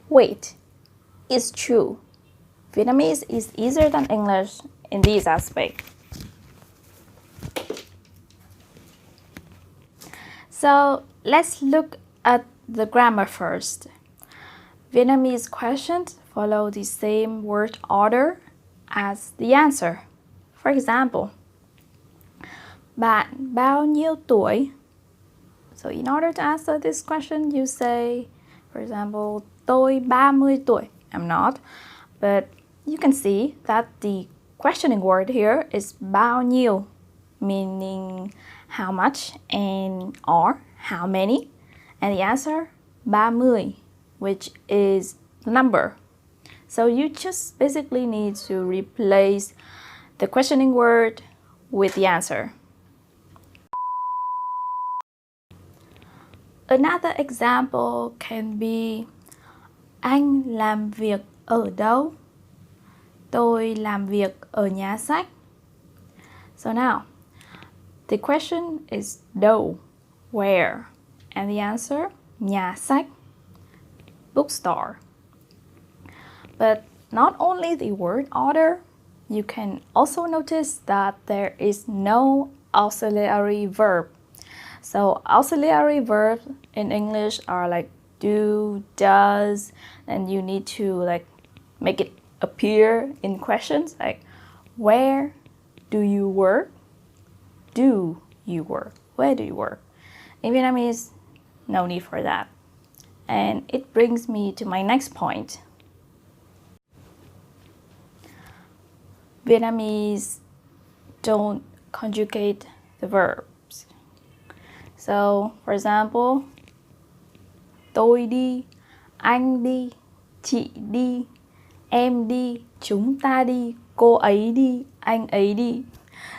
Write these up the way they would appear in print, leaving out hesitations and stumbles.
Wait, it's true. Vietnamese is easier than English in this aspect. So let's look at the grammar first. Vietnamese questions follow the same word order as the answer. For example, bạn bao nhiêu tuổi? So in order to answer this question, you say, for example, tôi 30 tuổi. I'm not, but you can see that the questioning word here is bao nhiêu, meaning how much and or how many, and the answer 30, which is number. So you just basically need to replace the questioning word with the answer. Another example can be anh làm việc ở đâu? Tôi làm việc ở nhà sách. So now, the question is đâu, where, and the answer nhà sách, bookstore. But not only the word order, you can also notice that there is no auxiliary verb. So auxiliary verbs in English are like do, does, and you need to like make it appear in questions like where do you work? Do you work? Where do you work? In Vietnamese, no need for that. And it brings me to my next point. Vietnamese don't conjugate the verbs. So, for example, tôi đi, anh đi, chị đi, em đi, chúng ta đi, cô ấy đi, anh ấy đi.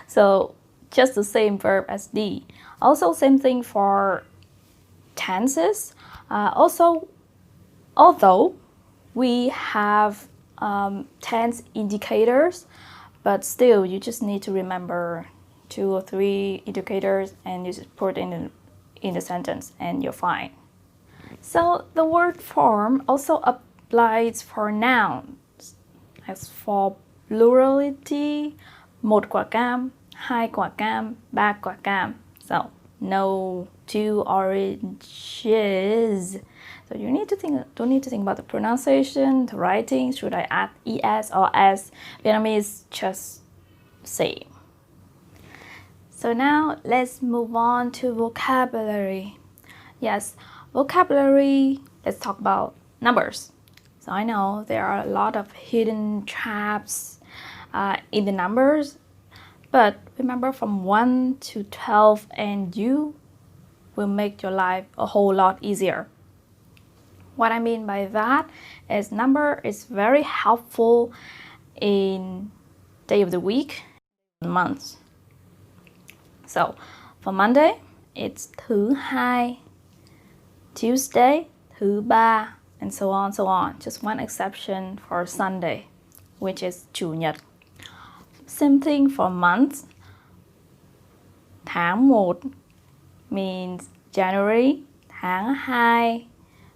So, just the same verb as đi. Also, same thing for tenses. Although we have tense indicators, but still you just need to remember 2 or 3 indicators and you just put in the sentence and you're fine. So the word form also applies for nouns. As for plurality, một quả cam, hai quả cam, ba quả cam. So no 2 oranges. So you don't need to think about the pronunciation, the writing. Should I add es or s? Vietnamese just same. So now let's move on to vocabulary. Yes, vocabulary, let's talk about numbers. So I know there are a lot of hidden traps in the numbers, but remember from 1 to 12 and you will make your life a whole lot easier. What I mean by that is number is very helpful in day of the week, months. So for Monday, it's thứ hai, Tuesday, thứ ba, and so on, so on. Just one exception for Sunday, which is chủ nhật. Same thing for months. Tháng 1 means January, tháng 2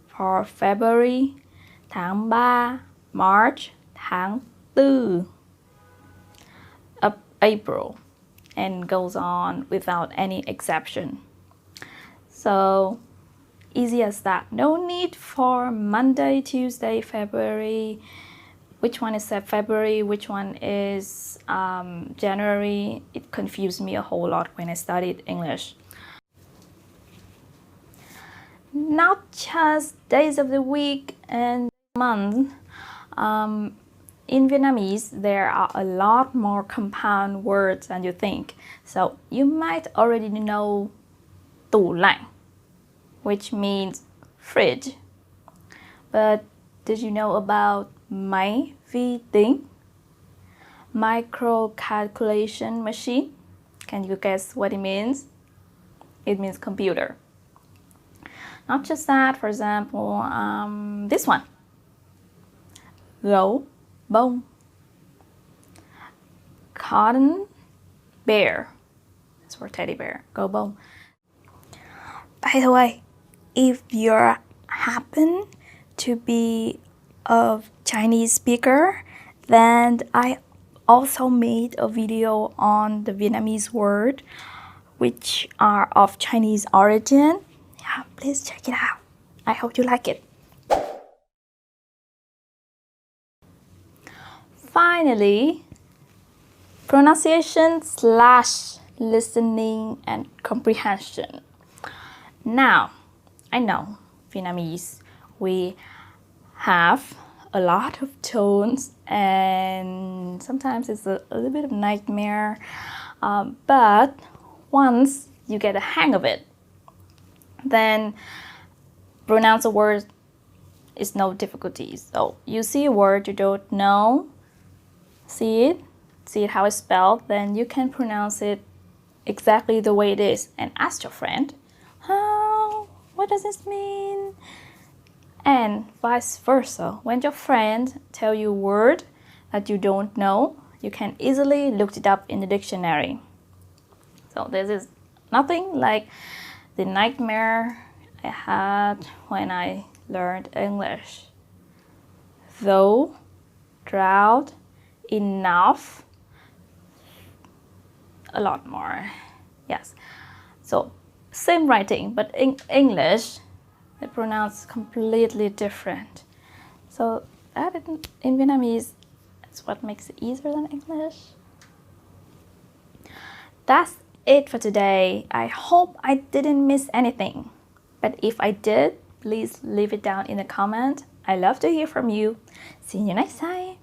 for February, tháng 3, March, tháng 4, April, and goes on without any exception. So easy as that. No need for Monday, Tuesday, February. Which one is February? Which one is January? It confused me a whole lot when I studied English. Not just days of the week and month. In Vietnamese, there are a lot more compound words than you think. So you might already know tủ lạnh, which means fridge. But did you know about máy vi tính? Micro calculation machine? Can you guess what it means? It means computer. Not just that, for example, this one. Gấu bông. Cotton bear. That's for teddy bear. Gấu bông. By the way, if you happen to be a Chinese speaker, then I also made a video on the Vietnamese word which are of Chinese origin. Yeah, please check it out. I hope you like it. Finally, pronunciation / listening and comprehension. Now, I know Vietnamese, we have a lot of tones and sometimes it's a little bit of nightmare, but once you get a hang of it, then pronounce a word is no difficulties. So you see a word you don't know, see it how it's spelled, then you can pronounce it exactly the way it is and ask your friend, what does this mean? And vice versa. When your friend tell you a word that you don't know, you can easily look it up in the dictionary. So this is nothing like the nightmare I had when I learned English. Though, drought, enough, a lot more. Yes. So same writing, but in English, they pronounce completely different. So that in Vietnamese, that's what makes it easier than English. That's it for today. I hope I didn't miss anything. But if I did, please leave it down in the comment. I love to hear from you. See you next time.